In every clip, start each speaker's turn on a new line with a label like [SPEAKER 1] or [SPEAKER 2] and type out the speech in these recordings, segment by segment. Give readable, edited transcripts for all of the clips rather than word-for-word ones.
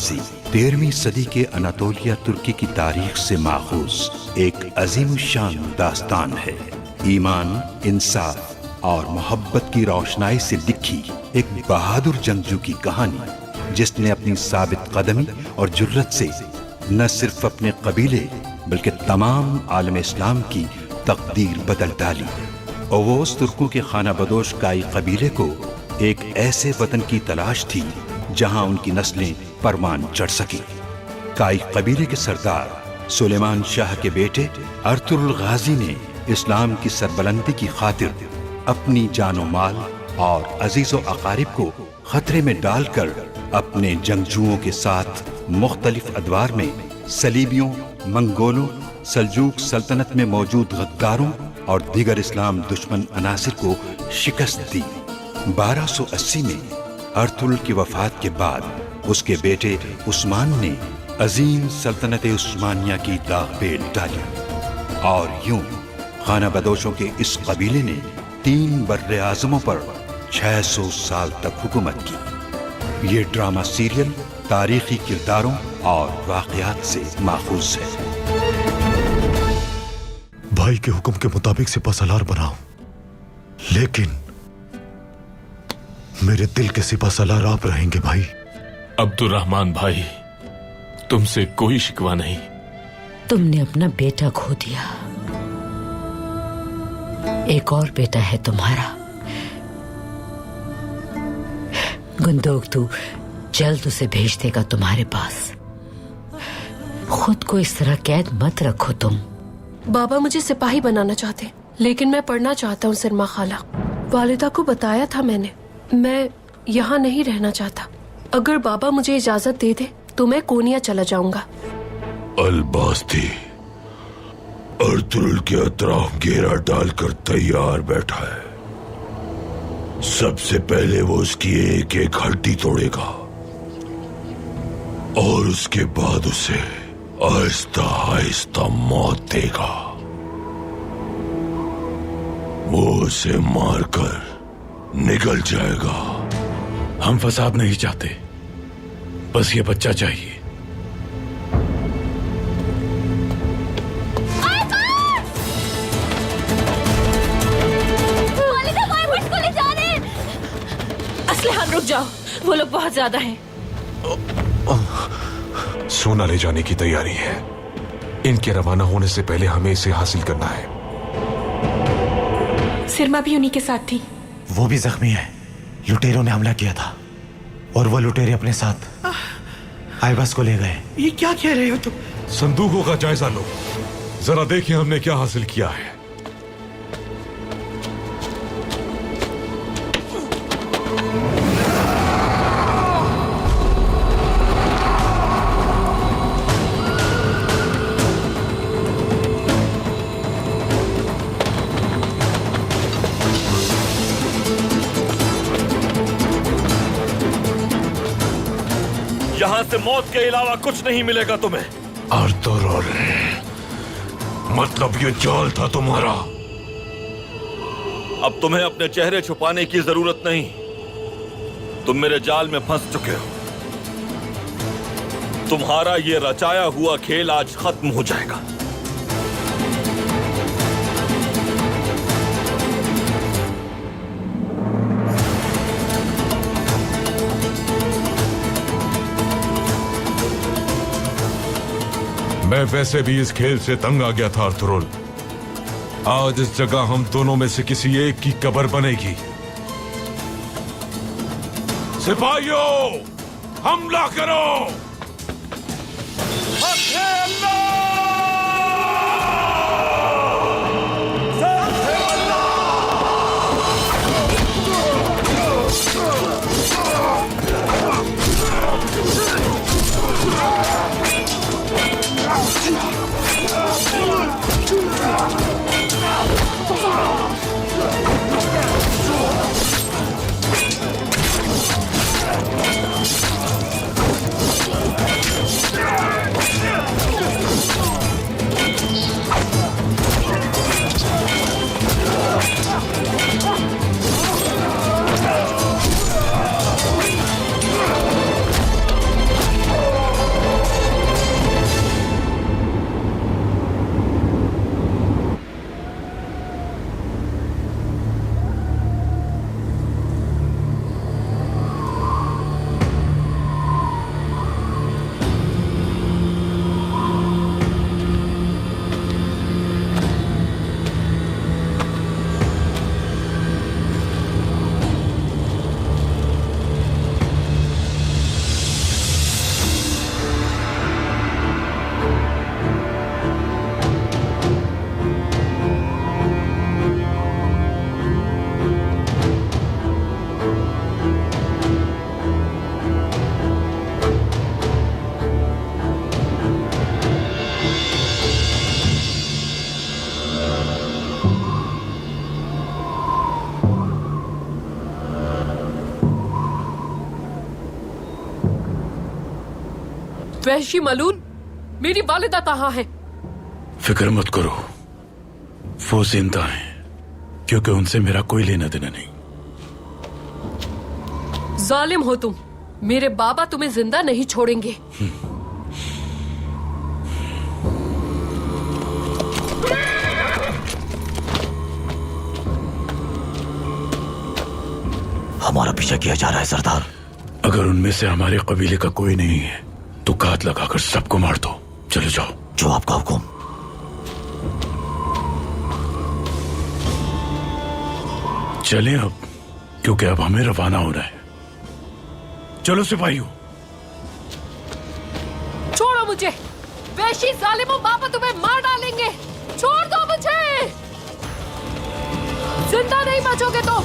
[SPEAKER 1] गाजी 13वीं सदी के अनातोलिया तुर्की की तारीख से माखूज एक अजीम शान दास्तान है। ईमान, इंसाफ और मोहब्बत की रोशनाई से लिखी एक बहादुर जंगजू की कहानी, जिसने अपनी साबित कदमी और जुर्रत से न सिर्फ अपने कबीले बल्कि तमाम आलम इस्लाम की तकदीर बदल डाली। ओवोस तुर्कों के खाना बदोश काई कबीले को एक ऐसे वतन की तलाश थी जहां उनकी नस्लें परवान चढ़ सकी। काई कबीले के सरदार सुलेमान शाह के बेटे अर्तुगरुल गाजी ने इस्लाम की सरबलंदी की खातिर अपनी जानो माल और अजीजो अकारिब को खतरे में डालकर अपने जंगजुओं के साथ मुख्तलिफ अदवार में सलीबियों, मंगोलों, सल्जूक सल्तनत में मौजूद गद्दारों और दीगर इस्लाम दुश्मन अनासिर को शिकस्त दी। 1280 में अर्तुगरुल की वफात के बाद उसके बेटे उस्मान ने अजीम सल्तनत उस्मानिया की दागपेल डाली और यूं खाना बदोशों के इस कबीले ने 3 बर्रे आज़मों पर 600 साल तक हुकूमत की। ये ड्रामा सीरियल तारीखी किरदारों और वाक़यात से माखूज है।
[SPEAKER 2] भाई के हुक्म के मुताबिक सिपहसालार बनाओ, लेकिन मेरे दिल के सिपहसालार आप रहेंगे भाई।
[SPEAKER 3] अब्दुर्रहमान भाई, तुमसे कोई शिकवा नहीं।
[SPEAKER 4] तुमने अपना बेटा खो दिया, एक और बेटा है तुम्हारा। गुंदोक तू जल्द उसे भेज देगा तुम्हारे पास। खुद को इस तरह कैद मत रखो तुम।
[SPEAKER 5] बाबा मुझे सिपाही बनाना चाहते, लेकिन मैं पढ़ना चाहता हूँ सरमा खाला। वालिदा को बताया था मैंने, मैं यहाँ नहीं रहना चाहता। अगर बाबा मुझे इजाजत दे दे तो मैं कोनिया चला जाऊंगा।
[SPEAKER 2] अल-बास्ती अर्तुगरुल के अतराफ घेरा डालकर तैयार बैठा है। सबसे पहले वो उसकी एक एक हड्डी तोड़ेगा और उसके बाद उसे आहिस्ता आहिस्ता मौत देगा। वो उसे मारकर निकल जाएगा।
[SPEAKER 3] हम फसाद नहीं चाहते, बस ये बच्चा चाहिए।
[SPEAKER 5] असलहान रुक जाओ, वो लोग बहुत ज्यादा हैं।
[SPEAKER 2] सोना ले जाने की तैयारी है। इनके रवाना होने से पहले हमें इसे हासिल करना है।
[SPEAKER 5] सिरमा भी उन्हीं के साथ थी।
[SPEAKER 6] वो भी जख्मी है। लुटेरों ने हमला किया था और वो लुटेरे अपने साथ आइबस को ले गए।
[SPEAKER 7] ये क्या कह रहे हो तुम?
[SPEAKER 2] संदूकों का जायजा लो, जरा देखिए हमने क्या हासिल किया है।
[SPEAKER 3] यहां से मौत के अलावा कुछ नहीं मिलेगा तुम्हें।
[SPEAKER 2] अर्तुगरुल, मतलब ये जाल था तुम्हारा?
[SPEAKER 3] अब तुम्हें अपने चेहरे छुपाने की जरूरत नहीं। तुम मेरे जाल में फंस चुके हो। तुम्हारा ये रचाया हुआ खेल आज खत्म हो जाएगा।
[SPEAKER 2] मैं वैसे भी इस खेल से तंग आ गया था अर्तुगरुल। आज इस जगह हम दोनों में से किसी एक की कब्र बनेगी। सिपाहियों, हमला करो!
[SPEAKER 5] वहशी मलून, मेरी वालिदा कहाँ है?
[SPEAKER 7] फिक्र मत करो, वो जिंदा हैं, क्योंकि उनसे मेरा कोई लेना देना नहीं।
[SPEAKER 5] जालिम हो तुम, मेरे बाबा तुम्हें जिंदा नहीं छोड़ेंगे।
[SPEAKER 6] हमारा पीछा किया जा रहा है सरदार।
[SPEAKER 7] अगर उनमें से हमारे कबीले का कोई नहीं है तो घात लगाकर सबको मार दो। चले जाओ।
[SPEAKER 6] जो आपका हुक्म।
[SPEAKER 7] चलें अब, क्योंकि अब हमें रवाना होना है। चलो सिपाहियों।
[SPEAKER 5] छोड़ो मुझे, वैशी जालिमों, बाबा तुम्हें मार डालेंगे। छोड़ दो मुझे, जिंदा नहीं बचोगे तो।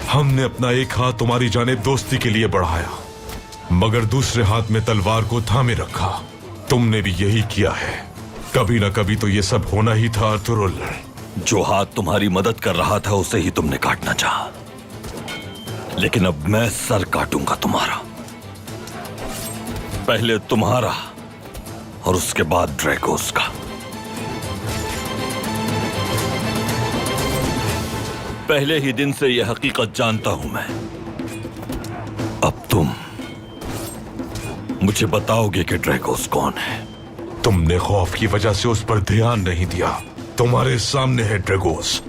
[SPEAKER 2] हमने अपना एक हाथ तुम्हारी जानिब दोस्ती के लिए बढ़ाया, मगर दूसरे हाथ में तलवार को थामे रखा। तुमने भी यही किया है। कभी ना कभी तो ये सब होना ही था अर्थुरुल।
[SPEAKER 3] जो हाथ तुम्हारी मदद कर रहा था उसे ही तुमने काटना चाहा, लेकिन अब मैं सर काटूंगा तुम्हारा। पहले तुम्हारा और उसके बाद ड्रैगोस का। पहले ही दिन से यह हकीकत जानता हूं मैं। अब तुम मुझे बताओगे कि ड्रैगोस कौन है।
[SPEAKER 2] तुमने खौफ की वजह से उस पर ध्यान नहीं दिया। तुम्हारे सामने है ड्रैगोस।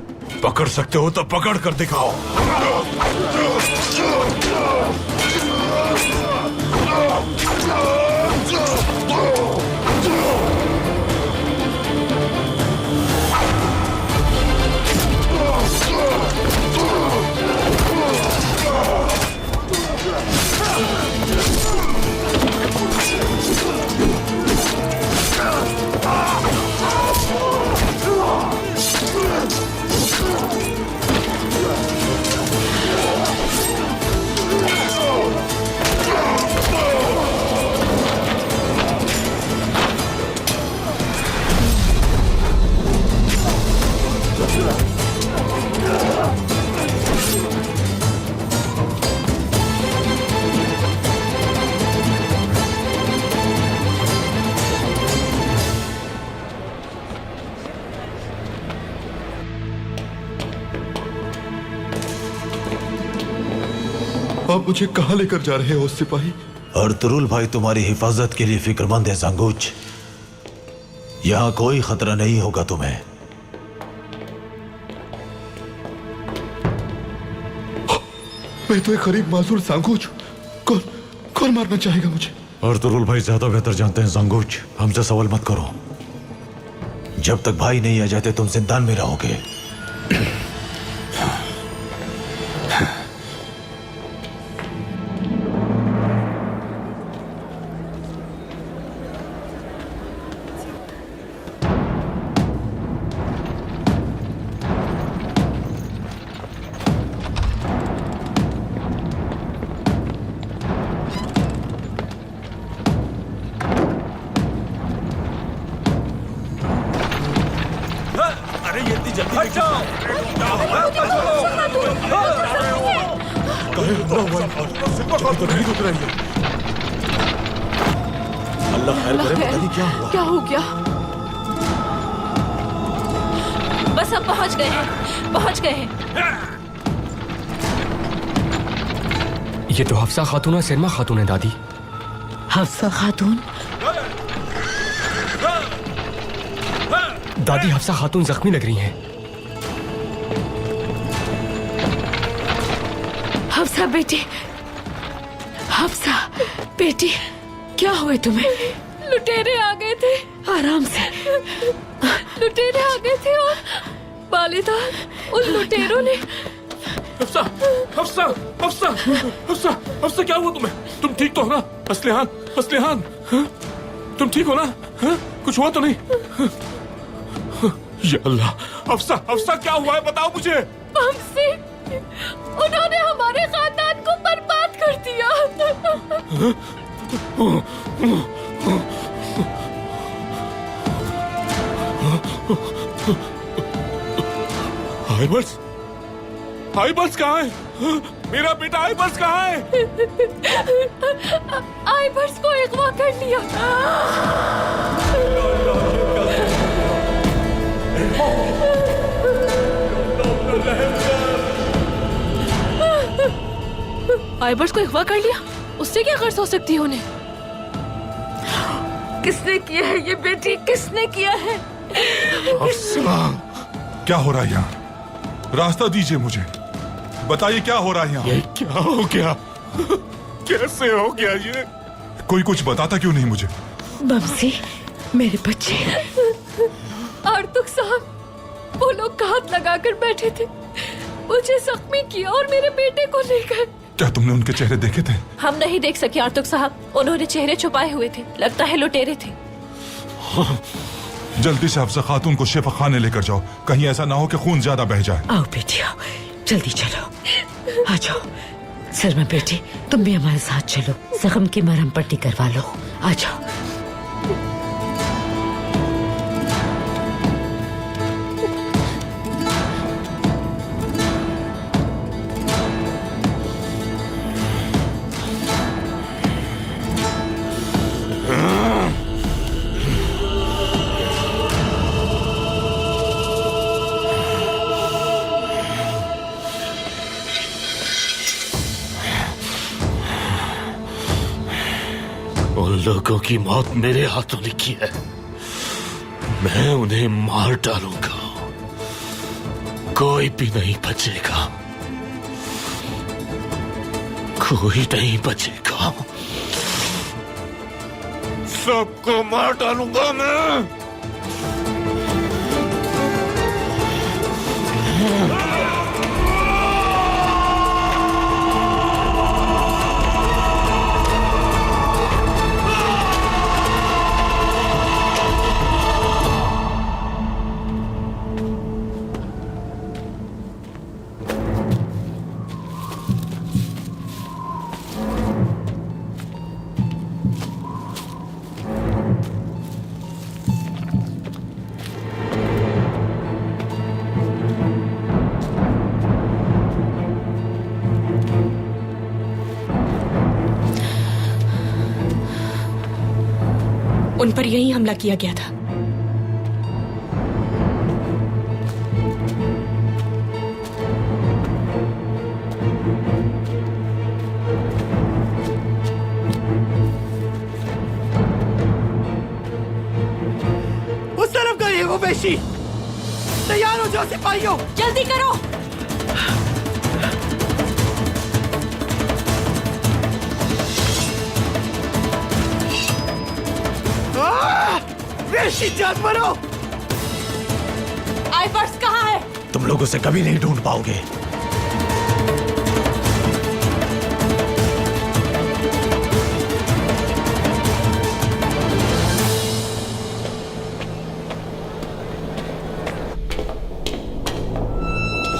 [SPEAKER 2] पकड़ सकते हो तो पकड़ कर दिखाओ।
[SPEAKER 8] आप मुझे कहां लेकर जा रहे हो सिपाही?
[SPEAKER 6] अर्तुरुल भाई तुम्हारी हिफाजत के लिए फिक्रमंद है जंगूच। यहां कोई खतरा नहीं होगा तुम्हें।
[SPEAKER 8] मैं तो एक गरीब माजूर सांगूच। कौन कौन मारना चाहेगा मुझे?
[SPEAKER 6] अर्तुरुल भाई ज्यादा बेहतर जानते हैं जंगूच। हमसे सवाल मत करो। जब तक भाई नहीं आ जाते तुम जिंदान में रहोगे।
[SPEAKER 5] क्या हो गया?
[SPEAKER 9] बस हम पहुंच गए हैं, पहुंच गए हैं।
[SPEAKER 10] ये तो हफ्सा खातून और सरमा खातून है दादी।
[SPEAKER 4] हफ्सा खातून?
[SPEAKER 10] दादी हफ्सा खातून जख्मी लग रही हैं।
[SPEAKER 4] हफ्सा बेटी, हफ्सा बेटी, क्या हुए तुम्हें?
[SPEAKER 5] लुटेरे आ गए थे।
[SPEAKER 4] आराम से।
[SPEAKER 5] लुटेरे आ गए थे और वालिदा, उन लुटेरों ने।
[SPEAKER 7] हफ्सा, हफ्सा, हफ्सा, हफ्सा, हफ्सा, क्या हुआ तुम्हें? तुम ठीक तो हो ना? असलिहान, असलिहान, हाँ? तुम ठीक हो ना? हाँ? कुछ हुआ तो नहीं? या अल्लाह, हफ्सा, हफ्सा, क्या हुआ है? बताओ मुझे।
[SPEAKER 5] हमसे उन्होंने हमारे खानदान को बर्बाद कर दिया।
[SPEAKER 7] आइबर्स, आइबर्स कहाँ है? मेरा बेटा आइबर्स कहाँ है?
[SPEAKER 5] आइबर्स को अगवा कर लिया। आइबर्स को अगवा कर लिया? उससे क्या गर्ज हो सकती है उन्हें?
[SPEAKER 4] किसने किया है ये बेटी, किसने किया है?
[SPEAKER 8] अफसा, क्या हो रहा है यहाँ? रास्ता दीजिए मुझे, बताइए क्या हो रहा है यहाँ?
[SPEAKER 7] ये क्या हो गया? कैसे हो गया ये?
[SPEAKER 8] कोई कुछ बताता क्यों नहीं मुझे?
[SPEAKER 4] बमसी, मेरे बच्चे।
[SPEAKER 5] आर्तुक साहब, वो लोग हाथ लगाकर बैठे थे, मुझे जख्मी किया और मेरे बेटे को ले गए।
[SPEAKER 8] क्या तुमने उनके चेहरे देखे थे?
[SPEAKER 9] हम नहीं देख सके आर्तुक साहब, उन्होंने चेहरे छुपाए हुए थे, लगता है लुटेरे थे।
[SPEAKER 8] जल्दी से अफसा खातून को शिफा खाने लेकर जाओ, कहीं ऐसा ना हो कि खून ज्यादा बह जाए।
[SPEAKER 4] आओ बेटी आओ, जल्दी चलो, आ जाओ। सलमा बेटी, तुम भी हमारे साथ चलो, जख्म की मरहम पट्टी करवा लो, आ जाओ।
[SPEAKER 7] उन लोगों की मौत मेरे हाथों ने की है, मैं उन्हें मार डालूंगा, कोई भी नहीं बचेगा, कोई नहीं बचेगा, सबको मार डालूंगा मैं।
[SPEAKER 9] उन पर यही हमला किया गया था।
[SPEAKER 10] उस तरफ गई वो बेशी। तैयार हो जाओ सिपाहियों,
[SPEAKER 9] जल्दी करो।
[SPEAKER 10] बेशी जान मरो।
[SPEAKER 9] आइबर्स कहाँ है?
[SPEAKER 6] तुम लोग उसे कभी नहीं ढूंढ पाओगे।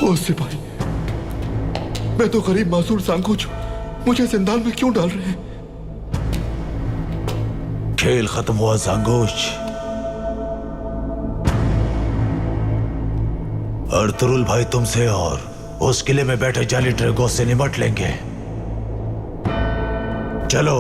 [SPEAKER 8] ओ सिपाही, मैं तो गरीब मासूर सांकुच, मुझे जिंदान में क्यों डाल रहे हैं?
[SPEAKER 6] खेल खत्म हुआ सांगोच। अर्तुरुल भाई तुमसे और उस किले में बैठे जाली ड्रैगोस से निपट लेंगे। चलो।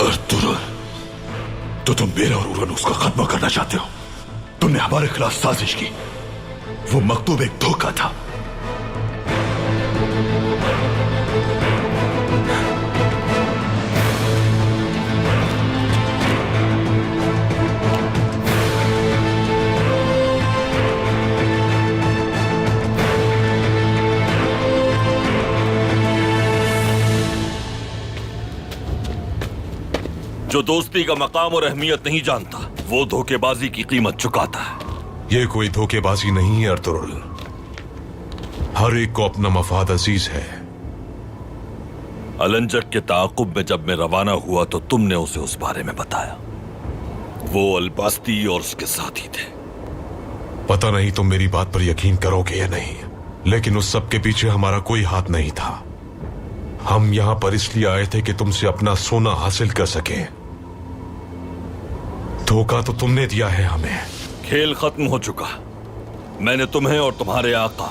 [SPEAKER 8] अर्तुरुल, तो तुम मेरा और उरनुस को खत्म करना चाहते हो। तुमने हमारे खिलाफ साजिश की। वो मकतूब एक धोखा था।
[SPEAKER 3] जो दोस्ती का मकाम और अहमियत नहीं जानता, वो धोखेबाजी की कीमत चुकाता है।
[SPEAKER 2] ये कोई धोखेबाजी नहीं है अर्तुरुल। हर एक को अपना मफाद अजीज है।
[SPEAKER 3] अलंजक के ताक़ुब में जब मैं रवाना हुआ तो तुमने उसे उस बारे में बताया। वो अलबास्ती और उसके साथी थे।
[SPEAKER 2] पता नहीं तुम मेरी बात पर यकीन करोगे या नहीं, लेकिन उस सब के पीछे हमारा कोई हाथ नहीं था। हम यहां पर इसलिए आए थे कि तुमसे अपना सोना हासिल कर सके। धोखा तो तुमने दिया है हमें।
[SPEAKER 3] खेल खत्म हो चुका। मैंने तुम्हें और तुम्हारे आका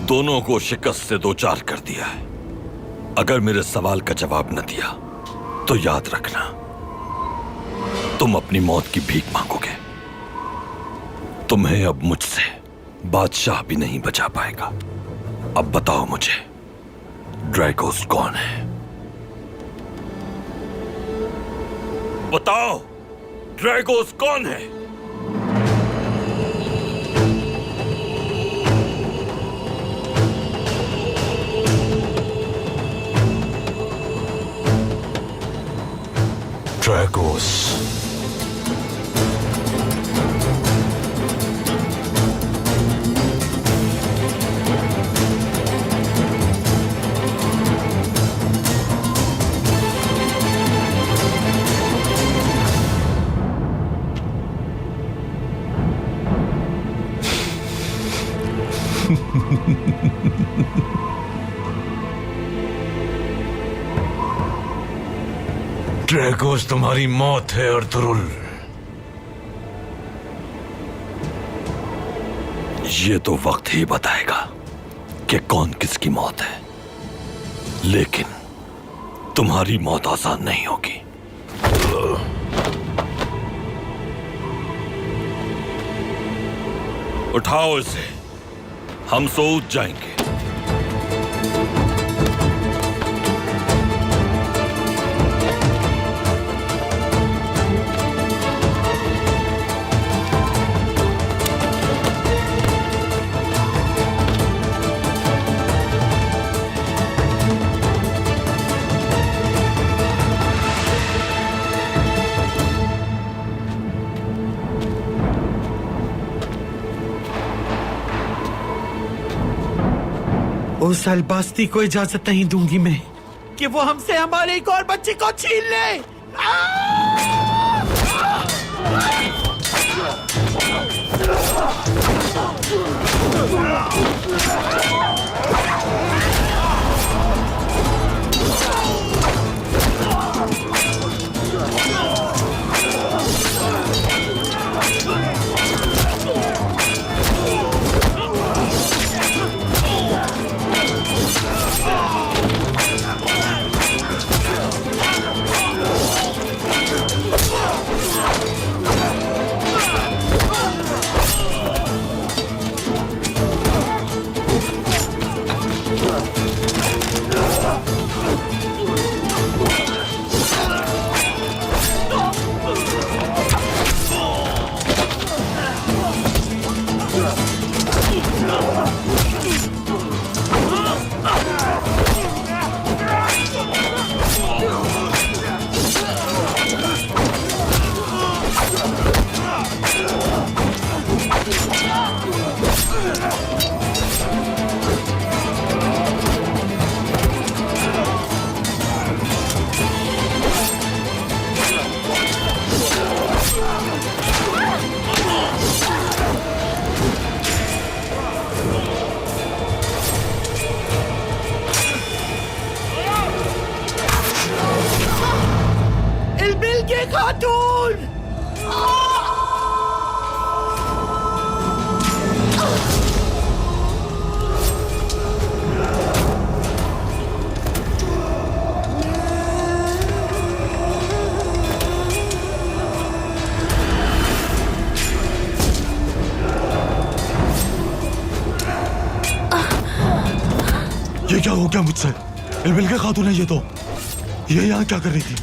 [SPEAKER 3] दोनों को शिकस्त से दो चार कर दिया है। अगर मेरे सवाल का जवाब न दिया तो याद रखना, तुम अपनी मौत की भीख मांगोगे। तुम्हें अब मुझसे बादशाह भी नहीं बचा पाएगा। अब बताओ मुझे, ड्रैगोस कौन है? बताओ, ड्रैगोस कौन है?
[SPEAKER 2] ड्रैगोस ड्रैगोस तुम्हारी मौत है अर्तुरुल।
[SPEAKER 3] ये तो वक्त ही बताएगा कि कौन किसकी मौत है, लेकिन तुम्हारी मौत आसान नहीं होगी। उठाओ इसे, हम सऊद जाएंगे।
[SPEAKER 10] उस अलबास्ती को इजाजत नहीं दूंगी मैं कि वो हमसे हमारे एक और बच्चे को छीन ले। खातून
[SPEAKER 6] क्या हो गया मुझसे? इल्बिल्गे खातून है ये तो। ये यहाँ क्या कर रही थी?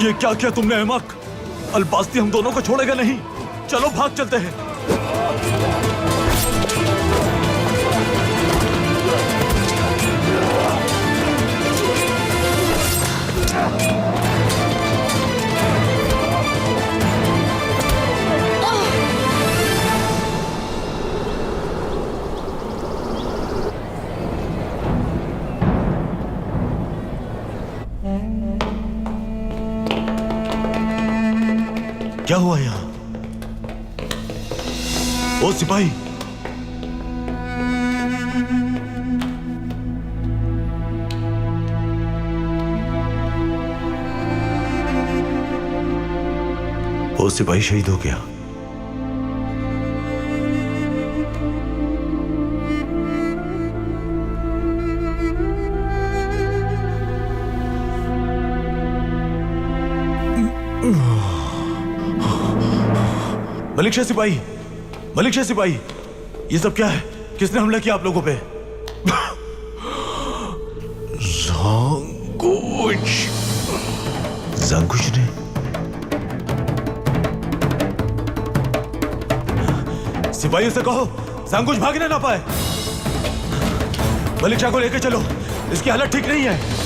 [SPEAKER 6] ये क्या किया तुमने अहमक? अलबास्ती हम दोनों को छोड़ेगा नहीं। चलो भाग चलते हैं। क्या हुआ यहां? ओ सिपाही, वो सिपाही शहीद हो गया। मलिक शाह सिपाही, मलिक शाह सिपाही, ये सब क्या है? किसने हमला किया आप लोगों पे? ज़ांगुच ने? सिपाहियों से कहो ज़ांगुच भागने ना पाए। मलिक शाह को लेकर चलो, इसकी हालत ठीक नहीं है।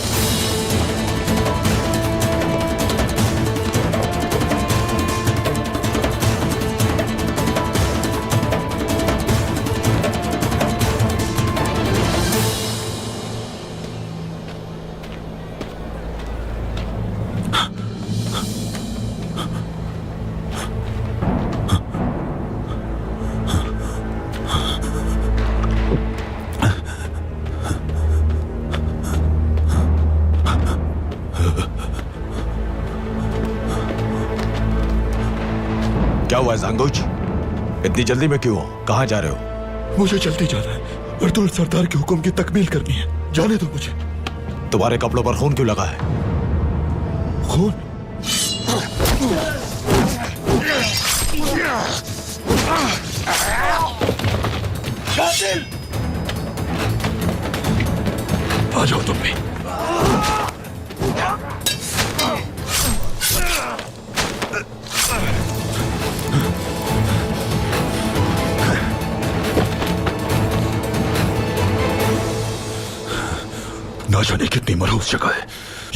[SPEAKER 6] क्या हुआ ज़ांगुच? इतनी जल्दी में क्यों हो? कहाँ जा रहे हो?
[SPEAKER 8] मुझे जल्दी जाना है। अर्तुल सरदार के हुक्म की तकमील करनी है। जाने दो मुझे।
[SPEAKER 6] तुम्हारे कपड़ों पर खून क्यों लगा है?
[SPEAKER 8] खून? आ जाओ तुम भी। ना जाने कितनी मलूस जगह है।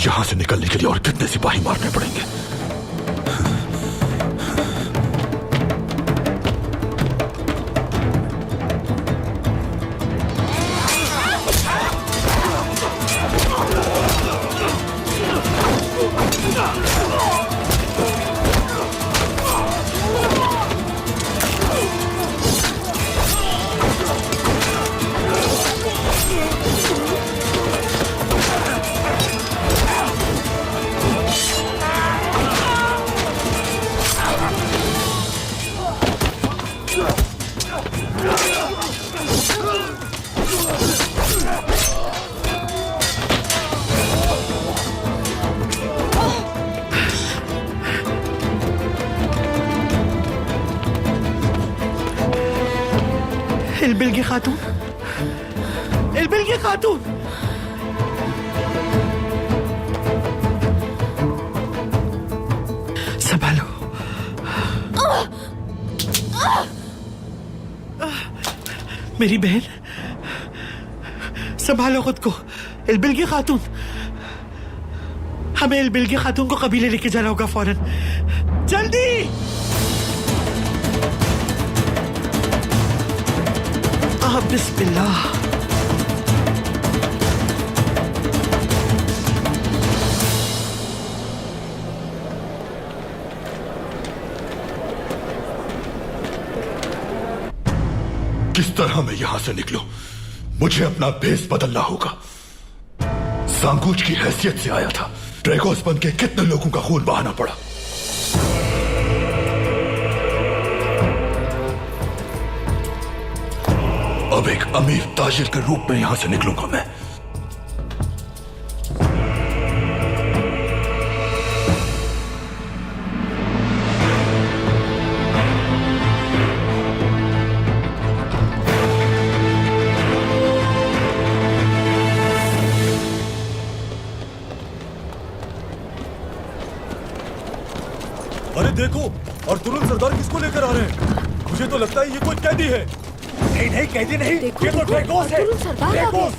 [SPEAKER 8] यहां से निकलने के लिए और कितने सिपाही मारने पड़ेंगे।
[SPEAKER 10] इल्बिल्गे खातून, इल्बिल्गे खातून, संभालो। मेरी बहन, संभालो खुद को। इल्बिल्गे खातून, हमें इल्बिल्गे खातून को कबीले लेके जाना होगा फौरन। जल्दी। बिस्मिल्लाह।
[SPEAKER 8] किस तरह मैं यहां से निकलूं? मुझे अपना भेस बदलना होगा। ज़ांगुच की हैसियत से आया था। ड्रैगोस बन के कितने लोगों का खून बहाना पड़ा। अब एक अमीर ताजिर के रूप में यहां से निकलूंगा मैं।
[SPEAKER 6] अरे देखो, और तुरंत सरदार किसको लेकर आ रहे हैं? मुझे तो लगता है ये कोई कैदी है।
[SPEAKER 10] नहीं नहीं, कैदी नहीं, ये तो ड्रैगोस है। ड्रैगोस,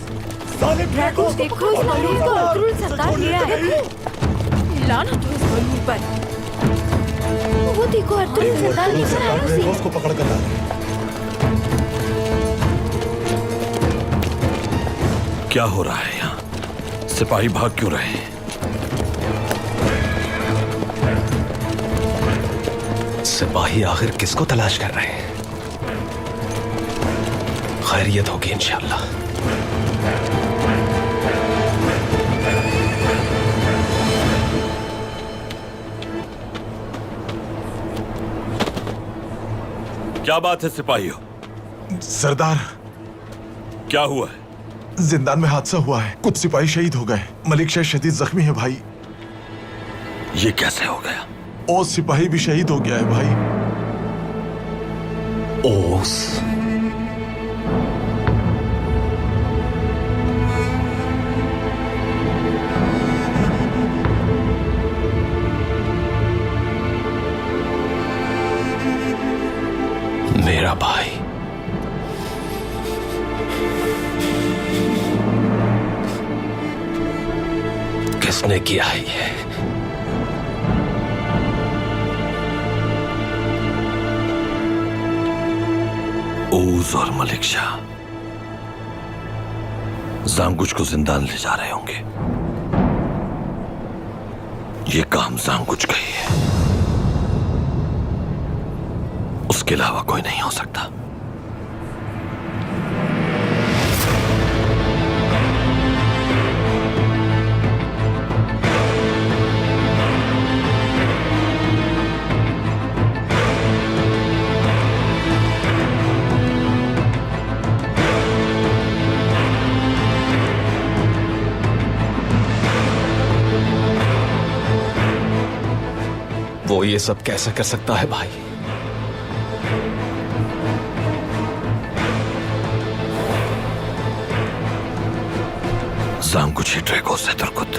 [SPEAKER 10] सालिम ड्रैगोस।
[SPEAKER 9] देखो इस बलून को अब्दुल सरदार ले आया है। लानत हो इस बलून पर। वो देखो अब्दुल सरदार लेकर आया उसे।
[SPEAKER 6] ड्रैगोस को पकड़ कर ला रहे हैं।
[SPEAKER 3] क्या हो रहा है यहाँ? सिपाही भाग क्यों रहे हैं?
[SPEAKER 11] सिपाही आखिर किसको तलाश कर रहे हैं? खैरियत होगी इंशाअल्लाह।
[SPEAKER 3] क्या बात है सिपाहियों?
[SPEAKER 6] सरदार,
[SPEAKER 3] क्या हुआ है?
[SPEAKER 6] जिंदान में हादसा हुआ है। कुछ सिपाही शहीद हो गए। मलिक शाह शदीद जख्मी है भाई।
[SPEAKER 3] ये कैसे हो गया?
[SPEAKER 6] और सिपाही भी शहीद हो गया है भाई।
[SPEAKER 11] ओस, मेरा भाई। किसने किया है ये?
[SPEAKER 3] ओज और मलिक शाह जांगुच को जिंदान ले जा रहे होंगे। ये काम जांगुच का ही है, उसके अलावा कोई नहीं हो सकता।
[SPEAKER 11] वो ये सब कैसे कर सकता है भाई?
[SPEAKER 3] जांगुच ही ड्रैगोस है तुर्कुत।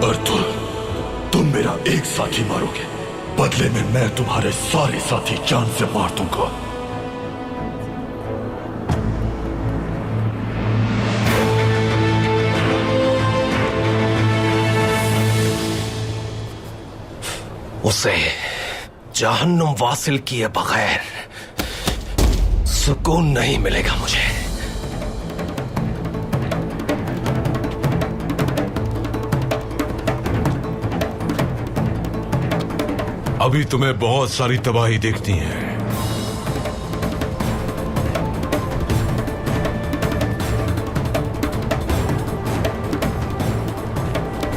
[SPEAKER 8] अर्तुल, तुम मेरा एक साथी मारोगे, बदले में मैं तुम्हारे सारे साथी जान से मार दूंगा।
[SPEAKER 11] उसे जहन्नुम वासिल किए बगैर सुकून नहीं मिलेगा मुझे।
[SPEAKER 2] अभी तुम्हें बहुत सारी तबाही देखती है।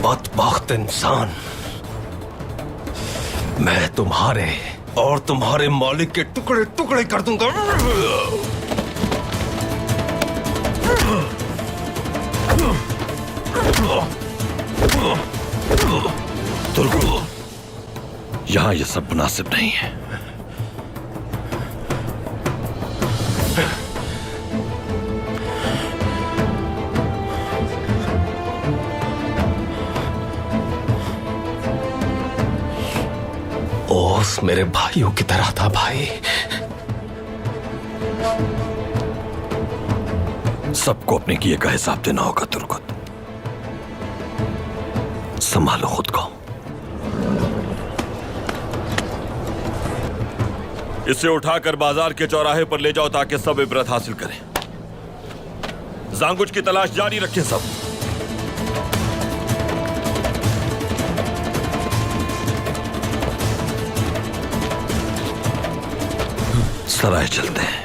[SPEAKER 11] बदबख्त इंसान, मैं तुम्हारे और तुम्हारे मालिक के टुकड़े टुकड़े कर दूंगा।
[SPEAKER 3] तुर्को, यहां यह सब मुनासिब नहीं है।
[SPEAKER 11] ओस मेरे भाइयों की तरह था भाई।
[SPEAKER 3] सबको अपने किए का हिसाब देना होगा तुर्कुत। संभालो खुद को। इसे उठाकर बाजार के चौराहे पर ले जाओ ताकि सब इबरत हासिल करें। जांगुच की तलाश जारी रखें सब। सराय चलते हैं।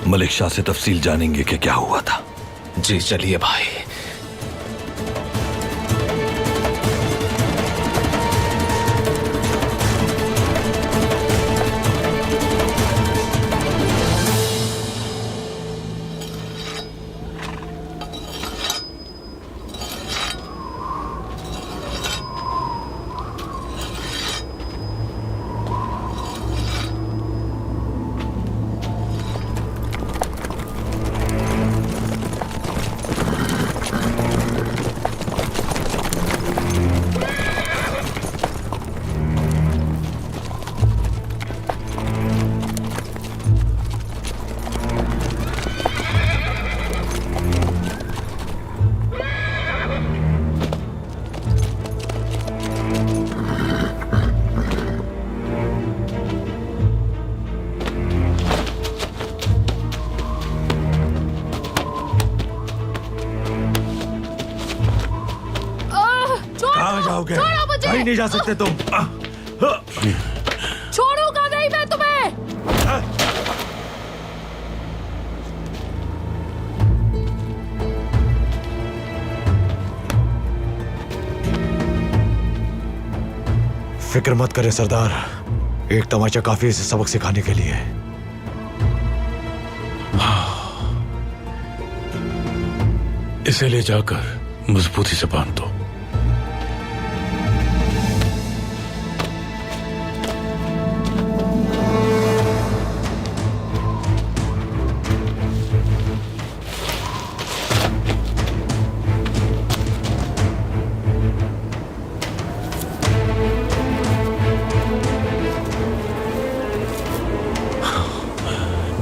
[SPEAKER 3] मलिक शाह से तफसील जानेंगे कि क्या हुआ था।
[SPEAKER 11] जी चलिए भाई।
[SPEAKER 6] कहीं नहीं जा सकते तुम।
[SPEAKER 5] छोड़ूंगा नहीं मैं तुम्हें।
[SPEAKER 6] फिक्र मत करे सरदार, एक तमाचा काफी है इसे सबक सिखाने के लिए।
[SPEAKER 7] इसे ले जाकर मजबूती से बांध दो।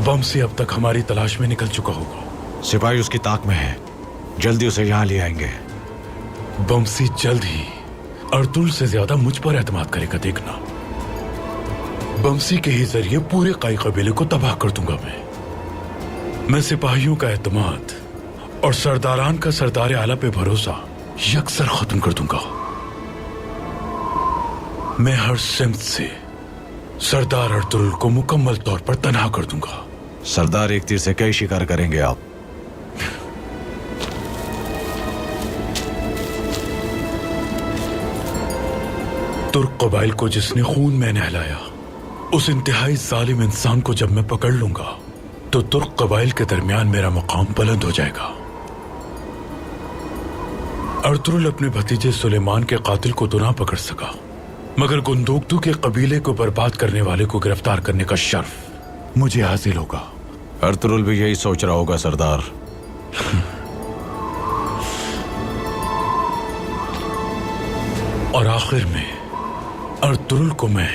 [SPEAKER 7] बमसी अब तक हमारी तलाश में निकल चुका होगा।
[SPEAKER 6] सिपाही उसकी ताक में है, जल्दी उसे यहां ले आएंगे।
[SPEAKER 7] बमसी जल्द ही अर्तुल से ज्यादा मुझ पर एतमाद करेगा, देखना। बमसी के ही जरिए पूरे काई कबीले को तबाह कर दूंगा मैं सिपाहियों का एतमाद और सरदारान का सरदार आला पे भरोसा यकसर खत्म कर दूंगा। मैं हर सिमत से सरदार अर्तुल को मुकम्मल तौर पर तनहा कर दूंगा।
[SPEAKER 6] सरदार, एक तीर से कई शिकार करेंगे आप।
[SPEAKER 7] तुर्क कबाइल को जिसने खून में नहलाया, उस इंतहाई जालिम इंसान को जब मैं पकड़ लूंगा तो तुर्क कबाइल के दरमियान मेरा मकाम बुलंद हो जाएगा। अर्तुल अपने भतीजे सुलेमान के कातिल को तो ना पकड़ सका, मगर गुंदोकतू के कबीले को बर्बाद करने वाले को गिरफ्तार करने का शर्फ मुझे हासिल होगा।
[SPEAKER 6] अर्तुल भी यही सोच रहा होगा सरदार।
[SPEAKER 7] और आखिर में अर्तुल को मैं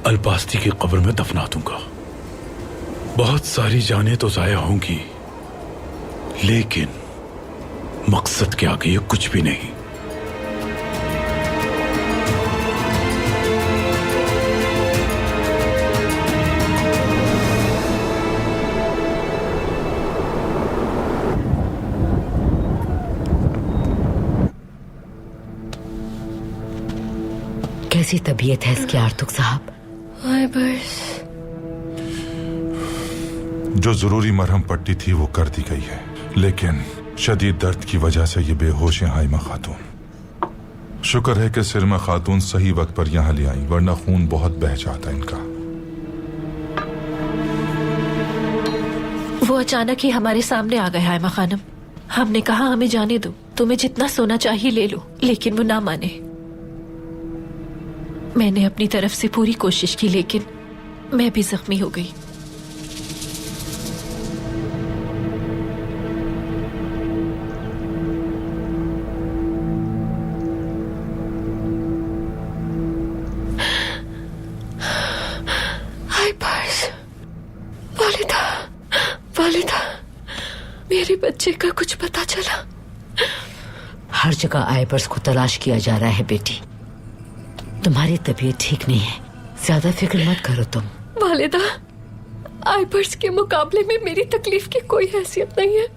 [SPEAKER 7] अलबास्ती की कब्र में दफना दूंगा। बहुत सारी जानें तो जाया होंगी, लेकिन मकसद के आगे ये कुछ भी नहीं।
[SPEAKER 4] कैसी तबीयत है इसकी आर्तुक साहब?
[SPEAKER 5] बस
[SPEAKER 2] जो जरूरी मरहम पट्टी थी वो कर दी गई है, लेकिन शदीद दर्द की वजह से ये बेहोश हैं हाइमा खातून। शुक्र है कि सिरमा खातून सही वक्त पर यहाँ ले आई, वरना खून बहुत बह जाता इनका।
[SPEAKER 12] वो अचानक ही हमारे सामने आ गए हाइमा खानम। हमने कहा हमें जाने दो, तुम्हें जितना सोना चाहिए ले लो, लेकिन वो ना माने। मैंने अपनी तरफ से पूरी कोशिश की, लेकिन मैं भी जख्मी हो गई।
[SPEAKER 5] वालिदा, मेरे बच्चे का कुछ पता चला?
[SPEAKER 4] हर जगह आयबर्स को तलाश किया जा रहा है बेटी। तुम्हारी तबीयत ठीक नहीं है, ज्यादा फिक्र मत करो तुम।
[SPEAKER 5] वालिदा, आयबर्स के मुकाबले में मेरी तकलीफ की कोई हैसियत नहीं है।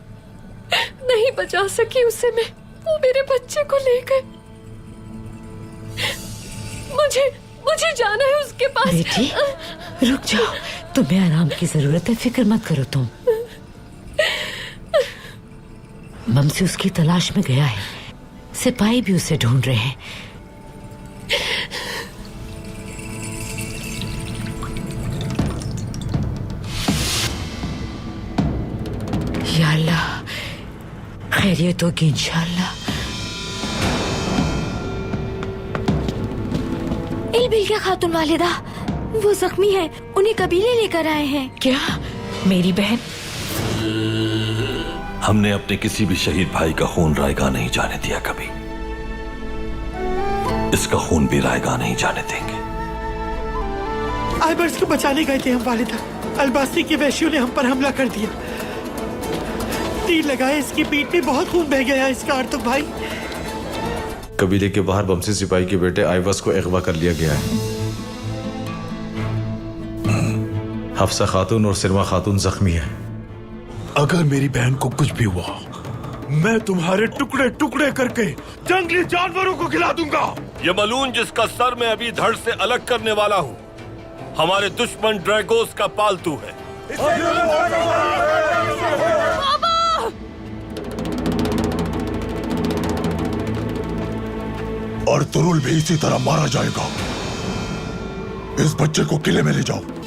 [SPEAKER 5] नहीं बचा सकी उसे मैं, वो मेरे बच्चे को ले गए। मुझे जाना है उसके पास।
[SPEAKER 4] बेटी रुक जाओ, तुम्हें आराम की जरूरत है, फिक्र मत करो तुम। ममसी उसकी तलाश में गया है। सिपाही भी उसे ढूंढ रहे हैं। या अल्लाह, खैरियत होगी इंशाअल्लाह।
[SPEAKER 9] इल्बिल्किया खातून वालिदा, वो जख्मी है, उन्हें कबीले लेकर आए हैं।
[SPEAKER 12] क्या? मेरी बहन?
[SPEAKER 3] हमने अपने किसी भी शहीद भाई का खून रायगा नहीं जाने दिया कभी। इसका खून भी रायगा नहीं जाने देंगे।
[SPEAKER 10] आइबर्स को बचाने गए थे हम वालिदा। अलबासी के वैश्यों ने हम पर हमला कर दिया। तीर लगाए, इसकी पीठ में बहुत खून बह गया इसका अर्तुग भाई।
[SPEAKER 6] कबीले के बाहर बमसी सिपाही के बेटे आइवस को अगवा कर लिया गया है। हफ्सा खातून और सिरमा खातून जख्मी है।
[SPEAKER 7] अगर मेरी बहन को कुछ भी हुआ, मैं तुम्हारे टुकड़े टुकड़े करके जंगली जानवरों को खिला दूंगा।
[SPEAKER 3] ये मलून जिसका सर मैं अभी धड़ से अलग करने वाला हूँ, हमारे दुश्मन ड्रैगोस का पालतू है।
[SPEAKER 8] और तुरुल भी इसी तरह मारा जाएगा। इस बच्चे को किले में ले जाओ।